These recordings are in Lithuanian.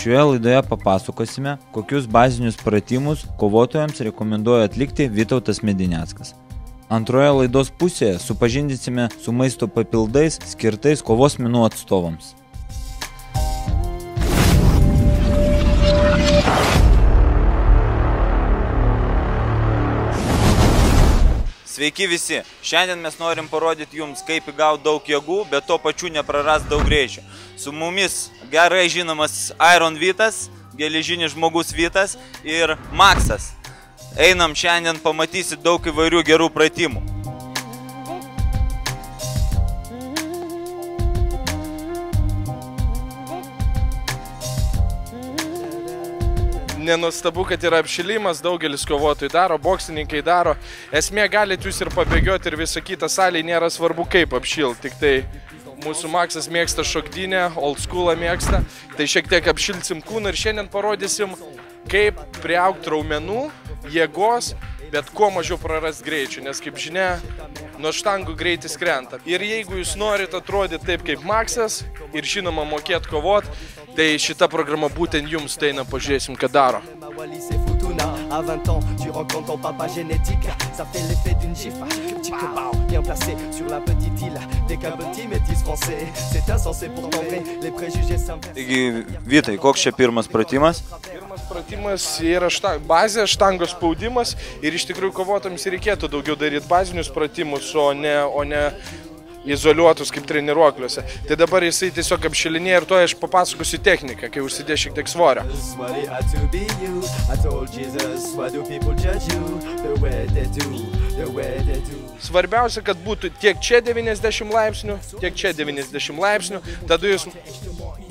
Šioje laidoje papasakosime, kokius bazinius pratimus kovotojams rekomenduoja atlikti Vytautas Medineckas. Antroje laidos pusėje supažindinsime su maisto papildais skirtais kovos menų atstovams. Sveiki visi! Šiandien mes norim parodyti jums, kaip įgauti daug jėgų, bet to pačiu neprarast daug greičio. Su mumis gerai žinomas Iron Vytas, geležinis žmogus Vytas ir Maksas. Einam šiandien, pamatysit daug įvairių gerų pratimų. Nenuostabu, kad yra apšilimas, daugelis kovotojų daro, boksininkai daro. Esmė, galite jūs ir pabėgioti ir visą kitą salį, nėra svarbu kaip apšilti. Tik tai mūsų Maksas mėgsta šokdynę, old schoolą mėgsta. Tai šiek tiek apšilsim kūną ir šiandien parodysim, kaip priaugti raumenų, jėgos, bet kuo mažiau prarast greičių, nes kaip žinia, nuo štangų greitis krenta. Ir jeigu jūs norite atrodyti taip kaip Maksas ir žinoma mokėt kovot, tai šita programa būtent jums, tai einam pažiūrėsim, ką daro. À 20 ans, tu rencontres ton papa génétique, ça fait l'effet d'une gifle. Bien placé sur la petite île, dès qu'un petit métis français, c'est insensé pour tomber, les préjugés s'inversent. Taigi, Vytai, koks čia pirmas pratimas? Pirmas pratimas yra bazė, štangos spaudimas ir iš tikrųjų kovotams reikėtų daugiau daryti bazinius pratimus, o ne izoliuotus kaip treniruokliuose. Tai dabar jisai tiesiog apšilinėja ir to aš papasakosiu techniką, kai užsidės šiek tiek svorio. Svarbiausia, kad būtų tiek čia 90 laipsnių, tiek čia 90 laipsnių, tada jūs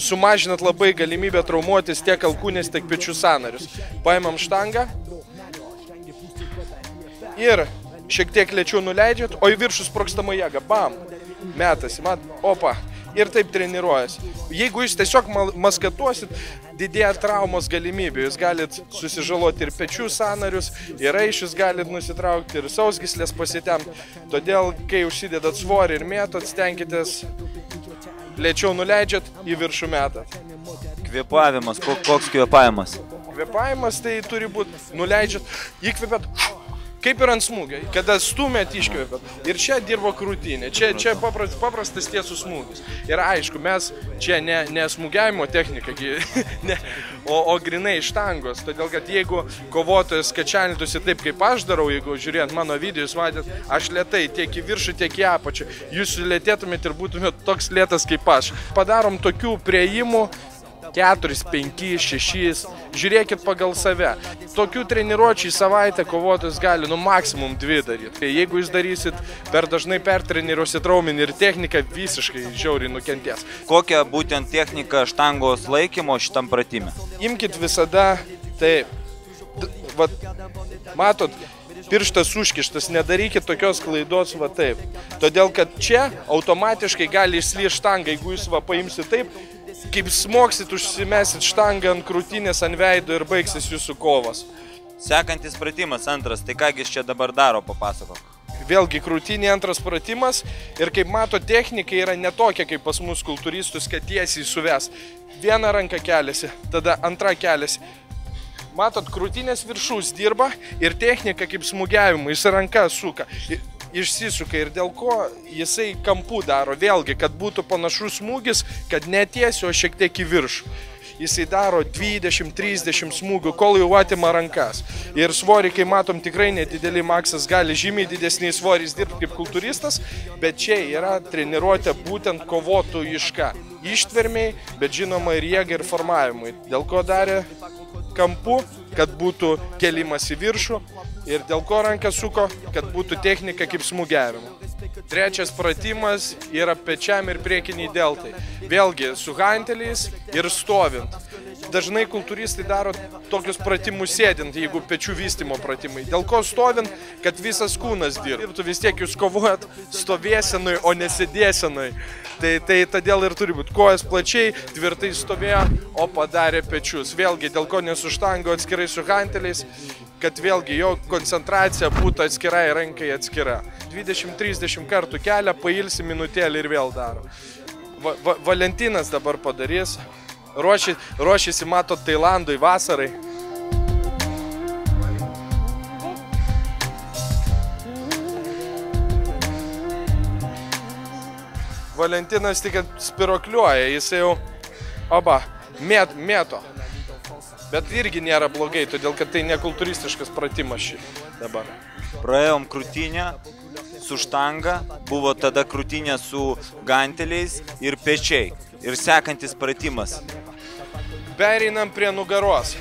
sumažinat labai galimybę traumuotis tiek alkūnės, tiek pečių sąnarius. Paimam štangą ir šiek tiek lėčiau nuleidžiat, o į viršų sprogstama jėga. Bam! Metasi, opa. Ir taip treniruojasi. Jeigu jūs tiesiog maskatuosit, didėja traumos galimybė. Jūs galit susižaloti ir pečių sąnarius, ir raiščius galit nusitraukti, ir sausgyslės pasitemti. Todėl, kai užsidedat svorį ir mėtot, stenkitės lėčiau nuleidžiat, į viršų metat. Kvėpavimas, koks kvėpavimas? Kvėpavimas tai turi būti, nuleidžiat, įkvėpėt, kaip ir ant smūgio, kada stumėt iškvėpėt. Ir čia dirbo krūtinė, čia paprastas tiesų smūgis. Ir aišku, mes čia ne smūgiavimo technika, o grinai štangos. Todėl, kad jeigu kovotojas kačianitųsi taip, kaip aš darau, jeigu žiūrėjant mano video, jūs matėt, aš lėtai tiek į viršų, tiek į apačią. Jūs lėtėtumėt ir būtumėt toks lėtas kaip aš. Padarom tokių priėjimų 4, 5, 6, žiūrėkit pagal save. Tokių treniruočių į savaitę kovotojas gali maksimum 2 daryti. Jeigu jūs darysit per dažnai pertreniruosit raumenį ir techniką, visiškai žiauriai nukentės. Kokia būtent technika štangos laikymo šitam pratime? Imkit visada taip. Vat, matot, pirštas užkištas, nedarykit tokios klaidos va taip. Todėl, kad čia automatiškai gali išslysti štangą, jeigu jūs va paimsit taip, kaip smoksit, užsimesit štangą ant krūtinės, ant veido ir baigsis jūsų kovas. Sekantis pratimas, antras, tai kągi čia dabar daro, papasakok. Vėlgi krūtinė antras pratimas ir kaip mato, technika yra netokia kaip pas mus kultūristus, kad tiesiai suves. Viena ranka keliasi, tada antra keliasi. Matot, krūtinės viršus dirba ir technika kaip smūgiavimui, jis ranka suka. Išsisuka ir dėl ko jisai kampų daro, vėlgi, kad būtų panašus smūgis, kad netiesiu, o šiek tiek į viršų. Jisai daro 20-30 smūgių, kol jau atima rankas. Ir svorį, kai matom, tikrai nedidelį, Maksas gali žymiai didesniais svoriais dirbti kaip kultūristas, bet čia yra treniruotė būtent kovotojiška. Ištvermiai, bet žinoma ir jėgai ir formavimui. Dėl ko darė kampu, kad būtų kelimas į viršų. Ir dėl ko ranką suko, kad būtų technika kaip smūgiavimo. Trečias pratimas yra pečiam ir priekiniai deltai. Vėlgi su hanteliais ir stovint. Dažnai kultūristai daro tokius pratimus sėdint, jeigu pečių vystymo pratimai. Dėl ko stovint, kad visas kūnas dirbtų. Vis tiek jūs kovojat stovėsenui, o nesėdėsenui. Tai todėl ir turi būti kojas plačiai, tvirtai stovėjo, o padarė pečius. Vėlgi, dėl ko nesuštango atskirai su hanteliais, kad vėlgi jo koncentracija būtų atskirai rankai atskira. 20-30 kartų kelia, pailsi minutėlį ir vėl daro. Valentinas dabar padarys. Ruošiasi, matot, Tailandui vasarai. Valentinas tik spirokliuoja, jis jau mėto. Bet irgi nėra blogai, todėl kad tai nekultūristiškas pratimas šį dabar. Praėjom krūtinę su štanga, buvo tada krūtinė su ganteliais ir pečiai. Ir sekantis pratimas. Pereinam prie nugaros.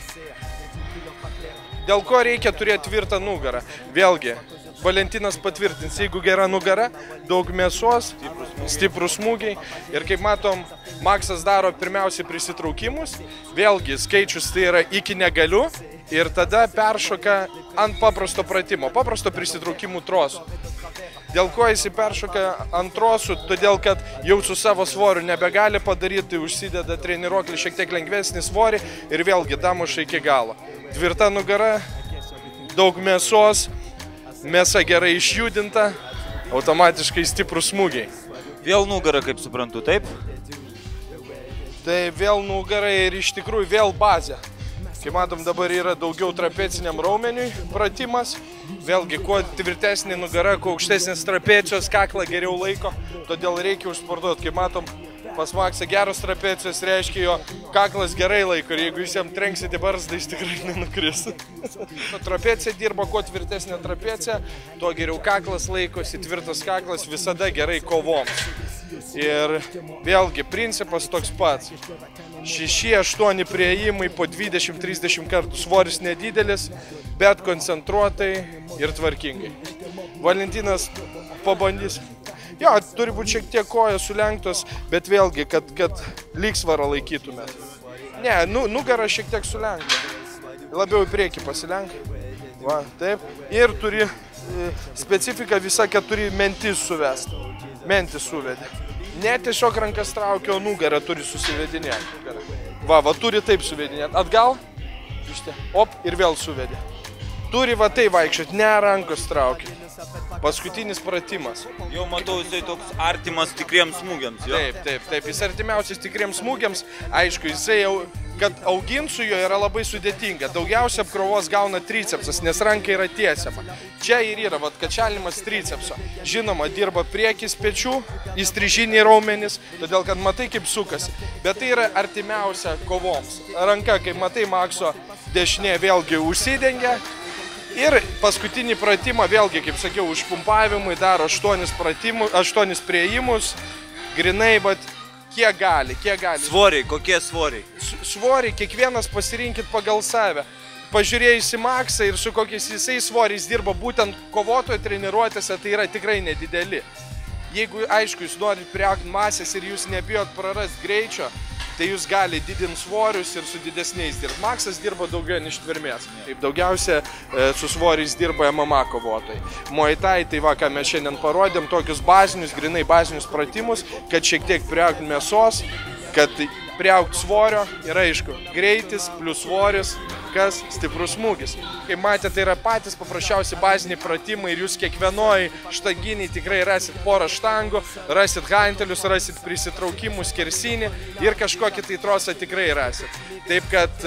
Dėl ko reikia turėti tvirtą nugarą? Vėlgi, Valentinas patvirtins, jeigu gera nugara, daug mėsos, stiprus smūgiai. Ir kaip matom, Maksas daro pirmiausiai prisitraukimus. Vėlgi, skaičius tai yra iki negaliu. Ir tada peršoka ant paprasto pratimo, paprasto prisitraukimų trosų. Dėl ko jis peršoka ant trosų? Todėl, kad jau su savo svoriu nebegali padaryti, užsideda treniruoklį šiek tiek lengvesnį svorį ir vėlgi damuša iki galo. Tvirta nugara, daug mėsos, mėsa gerai išjudinta, automatiškai stiprus smūgiai. Vėl nugara, kaip suprantu, taip? Tai vėl nugara ir iš tikrųjų vėl bazė. Kaip matom, dabar yra daugiau trapeciniam raumeniui pratimas. Vėlgi, kuo tvirtesnė nugara, kuo aukštesnės trapecijos, kaklą geriau laiko, todėl reikia užsportuoti. Kaip matom, pas Maksą geros trapecijos reiškia, jo kaklas gerai laiko ir jeigu jūs jam trenksite barzdą, jis tikrai nenukris. Trapecija dirba, kuo tvirtesnė trapecija, tuo geriau kaklas laikosi, tvirtas kaklas visada gerai kovoms. Ir vėlgi, principas toks pats. 6-8 prieimai po 20-30 kartų. Svoris nedidelis, bet koncentruotai ir tvarkingai. Valentinas pabandys. Jo, turi būti šiek tiek koja sulenktos, bet vėlgi, kad lygsvarą laikytumėt. Ne, nugara šiek tiek sulenkta. Labiau į priekį pasilenk. Va, taip. Ir turi specifika visa, kad turi mentis suvesti. Mentis suvedė. Ne tiesiog rankas traukia, o nugarą turi susivedinėti. Va, turi taip suvedinėti. Atgal, op, ir vėl suvedė. Turi va tai vaikščioti, ne rankos traukia. Paskutinis pratimas. Jau matau, jisai toks artimas tikriems smūgiams. Jo? Taip. Jis artimiausias tikriems smūgiams. Aišku, jisai jau, kad augint su juo yra labai sudėtinga. Daugiausia apkrovos gauna tricepsas, nes ranka yra tiesiama. Čia ir yra, kačialimas tricepso. Žinoma, dirba priekis pečių, įstrižiniai raumenys, todėl kad matai, kaip sukasi. Bet tai yra artimiausia kovoms. Ranka, kaip matai, Makso dešinė vėlgi užsidengia. Ir paskutinį pratimą, vėlgi, kaip sakiau, užpumpavimui daro 8 prieimus, grinai, bet kiek gali. Svoriai, kokie svoriai? Svoriai, kiekvienas pasirinkit pagal save. Pažiūrėjus į Maksą ir su kokiais jisai svoriais dirba būtent kovotojo treniruotėse, tai yra tikrai nedideli. Jeigu, aišku, jūs norit priaugti masės ir jūs nebijot prarast greičio, tai jūs gali didinti svorius ir su didesniais dirbti. Maksas dirba daugiau ištvermės. Taip, daugiausia su svoriais dirba MMA kovotojai. Muay Thai, tai va, ką mes šiandien parodėm, tokius bazinius, grinai bazinius pratimus, kad šiek tiek priaugti mėsos, kad priaugti svorio ir aišku, greitis plus svoris, kas stiprus smūgis. Kaip matėte, tai yra patys paprasčiausi baziniai pratimai ir jūs kiekvienoj štanginiai tikrai rasit porą štangų, rasit hantelius, rasit prisitraukimų, skersinį ir kažkokį tai trosą tikrai rasit. Taip kad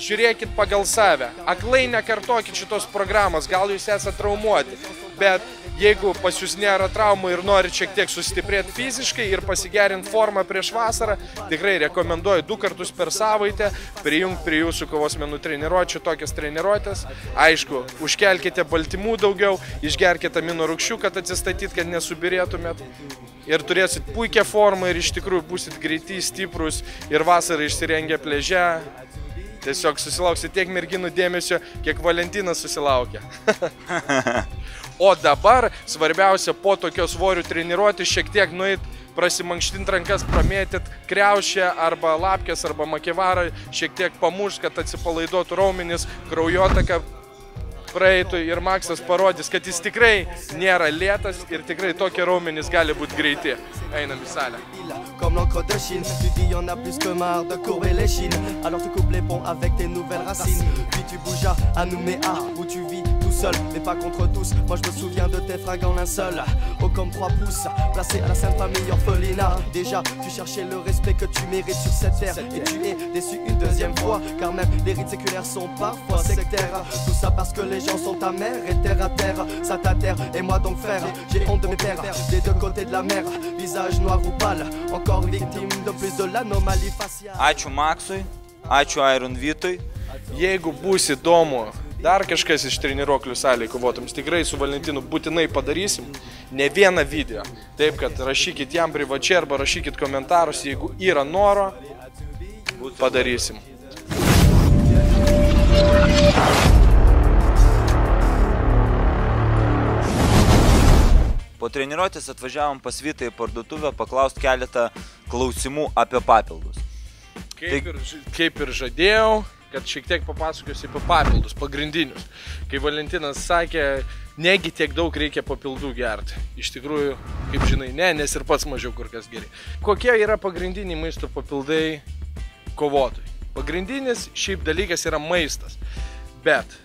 žiūrėkit pagal save. Aklai nekartokit šitos programos, gal jūs esate traumuoti, bet jeigu pas jūs nėra traumų ir norit šiek tiek sustiprėti fiziškai ir pasigerinti formą prieš vasarą, tikrai rekomenduoju 2 kartus per savaitę prijungti prie jūsų kovos menų treniruočių tokias treniruotės. Aišku, užkelkite baltymų daugiau, išgerkite amino rūgščių, kad atsistatyt, kad nesubirėtumėt. Ir turėsit puikią formą ir iš tikrųjų būsit greiti, stiprus ir vasarą išsirengę pliaže. Tiesiog susilauksit tiek merginų dėmesio, kiek Valentinas susilaukia. O dabar svarbiausia po tokios svorių treniruotės šiek tiek nueit, prasimankštint rankas, pramėtyt kriaušę arba lapkės arba makivarą, šiek tiek pamušt, kad atsipalaiduotų raumenis, kraujotaka praeitų ir Maksas parodys, kad jis tikrai nėra lėtas ir tikrai tokie raumenys gali būti greiti. Einam į salę. Comme l'encre de Chine, tu dis y'en a plus que marre de courber les chines. Alors tu coupes les ponts avec tes nouvelles racines. Puis tu bouges à Nouméa où tu vis. tout seul, mais pas contre tous. Moi je me souviens de tes fringues en linceul, haut comme 3 pouces, placé à la Sainte Famille orphelinat. Déjà, tu cherchais le respect que tu mérites sur cette terre, et tu es déçu une deuxième fois, car même les rites séculaires sont parfois sectaires. Tout ça parce que les gens sont amers et terre à terre, ça t'atterre. Et moi donc frère, j'ai honte de mes pères, des deux côtés de la mer, visage noir ou pâle, encore victime de plus de l'anomalie faciale. Ačiū Maksui, ačiū Iron Vitui. Jeigu bus įdomu dar kažkas iš treniruoklių salėje kovotojams, tikrai su Valentinu būtinai padarysim ne vieną video. Taip, kad rašykit jam privačiai arba rašykit komentarus, jeigu yra noro, padarysim. Po treniruotės atvažiavom pas Vytą į parduotuvę paklausti keletą klausimų apie papildus. Kaip ir žadėjau, kad šiek tiek papasakosiu apie papildus, pagrindinius. Kai Valentinas sakė, negi tiek daug reikia papildų gerti. Iš tikrųjų, kaip žinai, ne, nes ir pats mažiau kur kas geriai. Kokie yra pagrindiniai maisto papildai kovotojai? Pagrindinis šiaip dalykas yra maistas, bet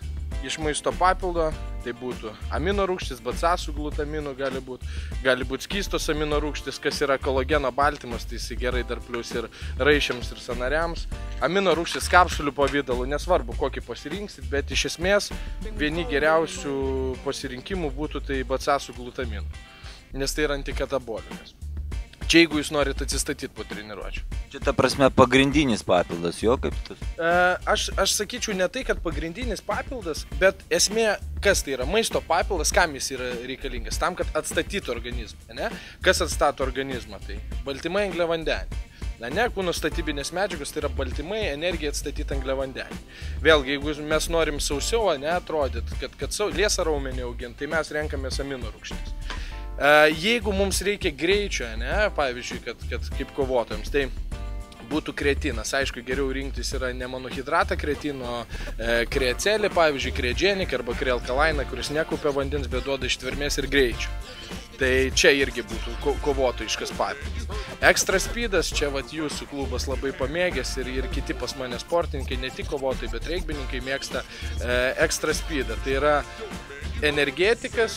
iš maisto papildo tai būtų amino rūgštis, BCA su glutaminu gali būti skystos amino rūgštis, kas yra kolageno baltymas, tai jis gerai dar plius ir raišiams ir sąnariams. Amino rūgštis kapsulių pavidalu, nesvarbu kokį pasirinksit, bet iš esmės vieni geriausių pasirinkimų būtų tai BCA su glutaminu, nes tai yra antikatabolinės. Čia jeigu jūs norite atsistatyti po treniruočių. Čia ta prasme pagrindinis papildas, jo kaip tas? Aš sakyčiau ne tai, kad pagrindinis papildas, bet esmė, kas tai yra maisto papildas, kam jis yra reikalingas, tam, kad atstatytų organizmą, ne? Kas atstato organizmą, tai baltymai, angliavandeniai. Ne, kūno statybinės medžiagos, tai yra baltymai, energija atstatyti angliavandenį. Vėlgi, jeigu mes norim sausiau, atrodyti, kad liesą raumenį auginti, tai mes renkamės amino rūgštis. Jeigu mums reikia greičio, pavyzdžiui, kad kaip kovotojams, tai būtų kreatinas. Aišku, geriau rinktis yra ne monohidratą kretino, kreacelį, pavyzdžiui, kreadženik arba krealkalainą, kuris nekaupia vandens, bet duoda ištvermės ir greičio. Tai čia irgi būtų kovotojiškas papildas. Extra speedas, čia jūsų klubas labai pamėgęs ir kiti pas mane sportininkai, ne tik kovotojai, bet regbininkai mėgsta extra speedą. Tai yra energetikas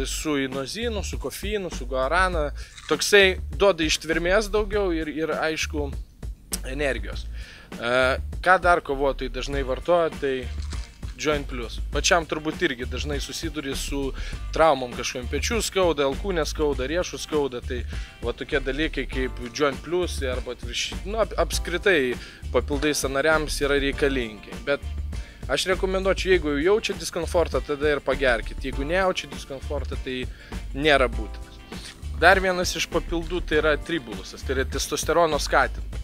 su inozinu, su kofeinu, su guarana, toksai duoda ištvermės daugiau ir aišku energijos. Ką dar kovotojai dažnai vartoja, tai Joint Plus. Pačiam turbūt irgi dažnai susiduri su traumom kažkokiam, pečių skauda, alkūnė skauda, riešų skauda, tai va tokie dalykai kaip Joint Plus arba apskritai papildai sąnariams yra reikalingi. Bet aš rekomenduočiau, jeigu jaučia diskomfortą, tada ir pagerkit. Jeigu nejaučia diskomfortą, tai nėra būtinas. Dar vienas iš papildų tai yra tribulusas, tai yra testosterono skatintojai.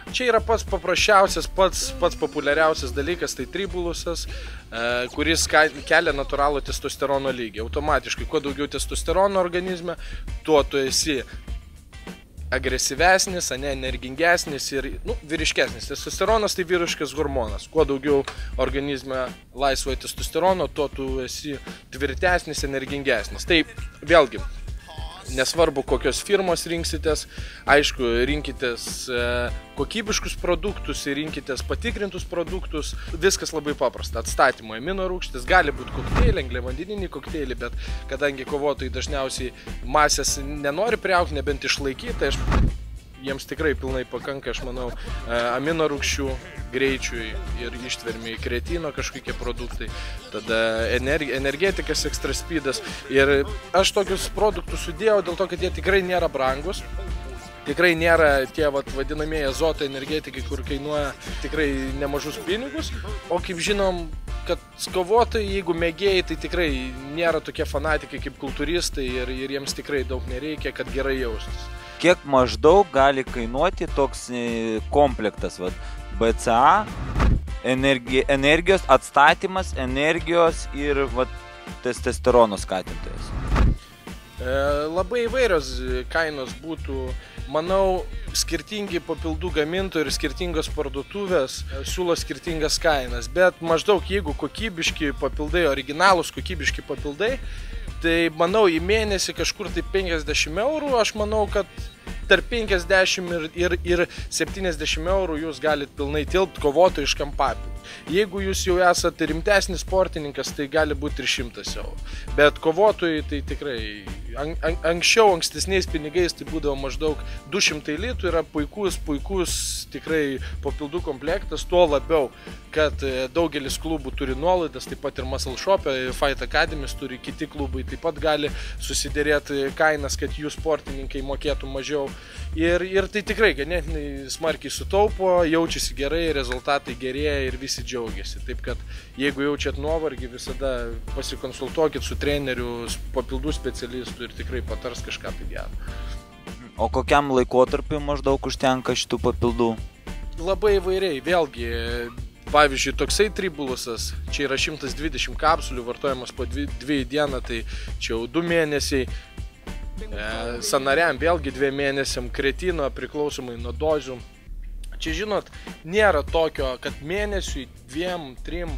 Čia yra pats paprasčiausias, pats populiariausias dalykas, tai tribulusas, kuris kelia natūralų testosterono lygį. Automatiškai, kuo daugiau testosterono organizme, tuo tu esi agresyvesnis, energingesnis ir vyriškesnis. Testosteronas tai vyriškas hormonas. Kuo daugiau organizme laisvojo testosterono, tuo tu esi tvirtesnis, energingesnis. Tai vėlgi, nesvarbu kokios firmos rinksitės, aišku, rinkitės kokybiškus produktus ir rinkitės patikrintus produktus. Viskas labai paprasta. Atstatymo amino rūgštis, gali būti kokteiliai, angliavandeniniai kokteiliai, bet kadangi kovotojai dažniausiai masės nenori priaugti, nebent išlaikyti, tai jiems tikrai pilnai pakanka, aš manau, amino rūgščių greičiui ir ištvermiai, kretino kažkokie produktai, tada energetikas, extra speedas. Ir aš tokius produktus sudėjau dėl to, kad jie tikrai nėra brangus. Tikrai nėra tie vadinamieji azoto energetikai, kur kainuoja tikrai nemažus pinigus. O kaip žinom, kad kovotojai, jeigu mėgėjai, tai tikrai nėra tokie fanatikai kaip kultūristai ir jiems tikrai daug nereikia, kad gerai jaustis. Kiek maždaug gali kainuoti toks komplektas, BCA, energijos atstatymas, energijos ir testosterono skatintojas? Labai įvairios kainos būtų. Manau, skirtingi papildų gamintojai ir skirtingos parduotuvės siūlo skirtingas kainas, bet maždaug jeigu kokybiški papildai, originalūs kokybiški papildai, tai manau į mėnesį kažkur tai 50 eurų, aš manau, kad tarp 50 ir 70 eurų jūs galite pilnai tilpti kovotojiškam papildui. Jeigu jūs jau esate rimtesnis sportininkas, tai gali būti ir 100 eurų. Bet kovotojai tai tikrai ankstesniais pinigais tai būdavo maždaug 200 litų, yra puikus tikrai papildų komplektas, tuo labiau, kad daugelis klubų turi nuolaidas, taip pat ir Muscle Shop, Fight Academy turi, kiti klubai taip pat gali susidėrėti kainas, kad jų sportininkai mokėtų mažiau. Ir tai tikrai ganėtinai smarkiai sutaupo, jaučiasi gerai, rezultatai gerėja ir visi džiaugiasi. Taip kad jeigu jaučiat nuovargį, visada pasikonsultuokit su treneriu, papildų specialistu ir tikrai patars kažką tai gero. O kokiam laikotarpiu maždaug užtenka šitų papildų? Labai įvairiai, vėlgi, pavyzdžiui, toksai tribulusas, čia yra 120 kapsulių, vartojamas po 2 dieną, tai čia jau 2 mėnesiai. Sanariam vėlgi 2 mėnesiam, kretino priklausomai nuo dozių. Čia, žinot, nėra tokio, kad mėnesiui, 2, 3,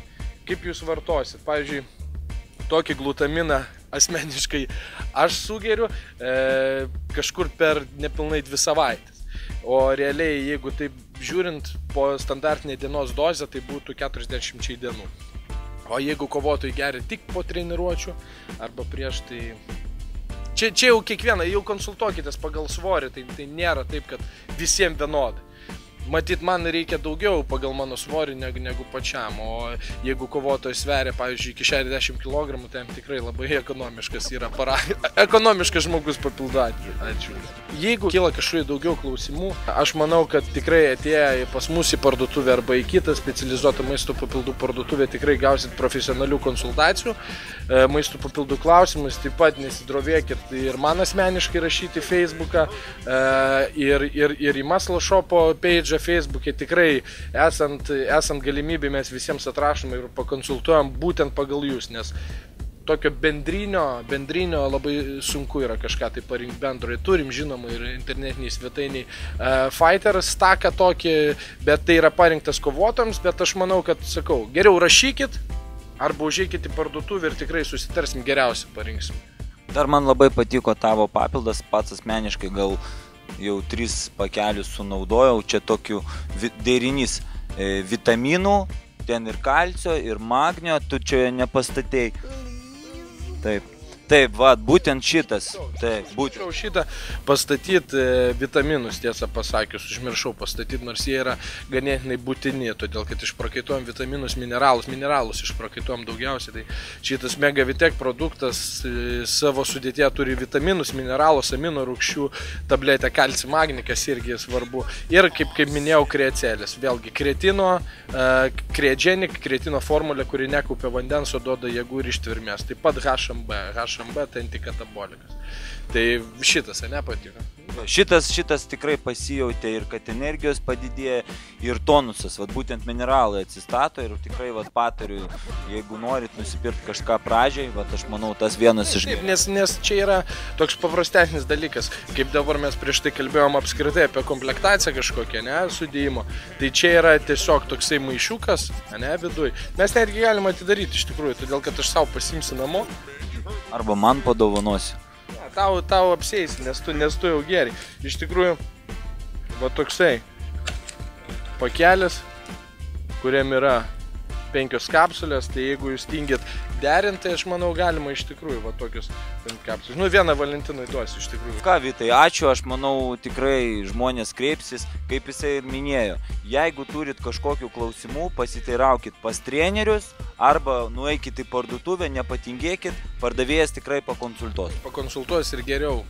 kaip jūs vartosit. Pavyzdžiui, tokį glutaminą asmeniškai aš sugeriu kažkur per nepilnai 2 savaitės. O realiai, jeigu taip žiūrint po standartinę dienos dozę, tai būtų 40 dienų. O jeigu kovotojai geria tik po treniruočių arba prieš, tai čia jau kiekvieną, jau konsultuokitės pagal svorį, tai nėra taip, kad visiems vienodai. Matyt, man reikia daugiau pagal mano svorį negu pačiam, o jeigu kovotojas sveria, pavyzdžiui, iki 60 kg, tai tikrai labai ekonomiškas yra ekonomiškas žmogus papildo atžvilgiu. Jeigu kyla kažkokių daugiau klausimų, aš manau, kad tikrai atėję pas mus į parduotuvę arba į kitą specializuotą maisto papildų parduotuvę tikrai gausit profesionalių konsultacijų, maisto papildų klausimus, taip pat nesidrovėkit ir man asmeniškai rašyti Facebooką ir į Muscle Shop page Facebook'e, tikrai esant galimybė mes visiems atrašome ir pakonsultuojam būtent pagal jūs, nes tokio bendrinio labai sunku yra kažką tai parinkti bendro. Turim, žinoma, ir internetiniai svetainiai Fighter staką tokį, bet tai yra parinktas kovotojams, bet aš manau, kad, sakau, geriau rašykit arba užeikit į parduotuvę ir tikrai susitarsim, geriausiai parinksim. Dar man labai patiko tavo papildas, pats asmeniškai gal jau 3 pakelius sunaudojau, čia tokių derinys vitaminų, ten ir kalcio, ir magnio, tu čia nepastatei. Taip, va, būtent šitas. Taip, būtent. Šitą pastatyti vitaminus, tiesą pasakius, užmiršau pastatyti, nors jie yra ganėtinai būtini, todėl kad išprakaituojam vitaminus, mineralus išprakaituojam daugiausiai. Tai šitas Megavitek produktas savo sudėtyje turi vitaminus, mineralus, amino rūgščių, tabletę kalcį, magnį, kas irgi svarbu. Ir, kaip minėjau, kreacelis. Vėlgi, kretino formulė, kuri nekaupia vandens, o duoda jėgų ir ištvermės. Taip pat HMB, tai antikatabolikas. Tai šitas, nepatiko. Šitas tikrai pasijautė ir kad energijos padidėja ir tonusas, vat būtent mineralai atsistato ir tikrai vat patariu, jeigu norit nusipirkti kažką pradžiai, vat aš manau tas vienas iš geriausių. Nes čia yra toks paprastesnis dalykas, kaip dabar mes prieš tai kalbėjom apskritai apie komplektaciją kažkokią, sudėjimo, tai čia yra tiesiog toksai maišiukas, viduj. Mes netgi galime atidaryti iš tikrųjų, todėl kad aš savo pasimsiu namo. Arba man padovanosi. Tau apsėsi, nes tu jau geri. Iš tikrųjų, va toksai pakelis, kuriam yra 5 kapsulės, tai jeigu jūs tingit derinti, tai aš manau galima iš tikrųjų va tokius 5 kapsulės. Vieną Valentinui duosiu iš tikrųjų. Ką, Vytai, ačiū, aš manau tikrai žmonės kreipsis, kaip jisai ir minėjo. Jeigu turit kažkokių klausimų, pasiteiraukit pas trenerius arba nueikit į parduotuvę, nepatingėkit, pardavėjas tikrai pakonsultuos. Pakonsultuos ir geriau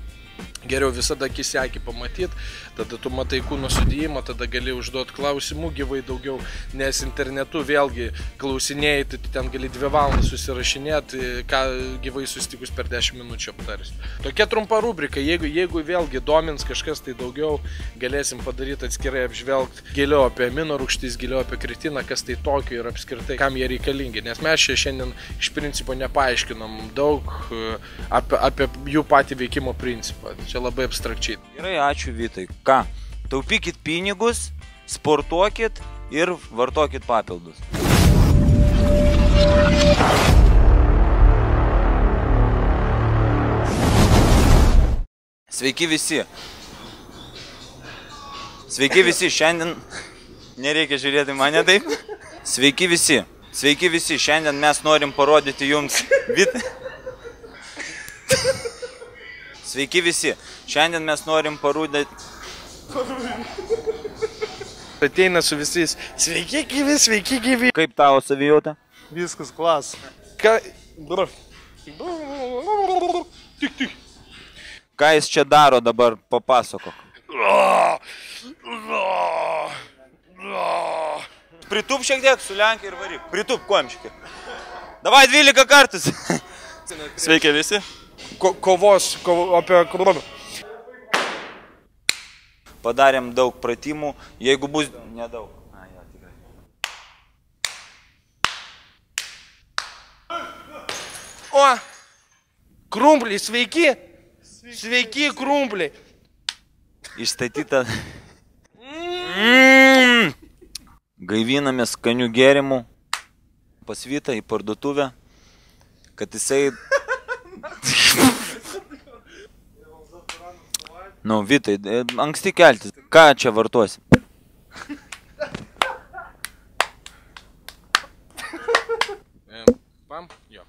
visada akis į akį pamatyti, tada tu matai kūno sudėjimą, tada gali užduoti klausimų gyvai daugiau, nes internetu vėlgi klausinėjai, tai ten gali 2 valandas susirašinėti, ką gyvai susitikus per 10 minučių aptarsi. Tokia trumpa rubrika, jeigu vėlgi domins kažkas tai daugiau, galėsim padaryti atskirai apžvelgti giliau apie amino rūgštis, giliau apie kretiną, kas tai tokio ir apskritai, kam jie reikalingi, nes mes čia šiandien iš principo nepaaiškinom daug apie jų patį veikimo principą. Čia labai abstrakčiai. Gerai, ačiū Vytai. Ką? Taupykit pinigus, sportuokit ir vartokit papildus. Sveiki visi. Sveiki visi, šiandien... Nereikia žiūrėti mane taip. Sveiki visi, šiandien mes norim parodyti jums... Sveiki visi, šiandien mes norim parodyti... Ateina su visais. Sveiki gyvi. Kaip tavo savijauta? Viskas klas. Tik. Ką jis čia daro dabar, papasakok. Pritup šiek tiek, sulenk ir varyk. Pritup, kuom šiek tiek. Davai 12 kartus. Sveiki visi. Apie... Padarėm daug pratimų, jeigu bus... Nedaug. Jo, tikrai. O! Krumpliai, sveiki! Sveiki, krumpliai! Išstatyta... Gaiviname skanių gėrimų. Pas Vytą į parduotuvę, kad jisai... Nu, Vytai, anksti keltis. Ką čia vartuosi? Pam? Jo.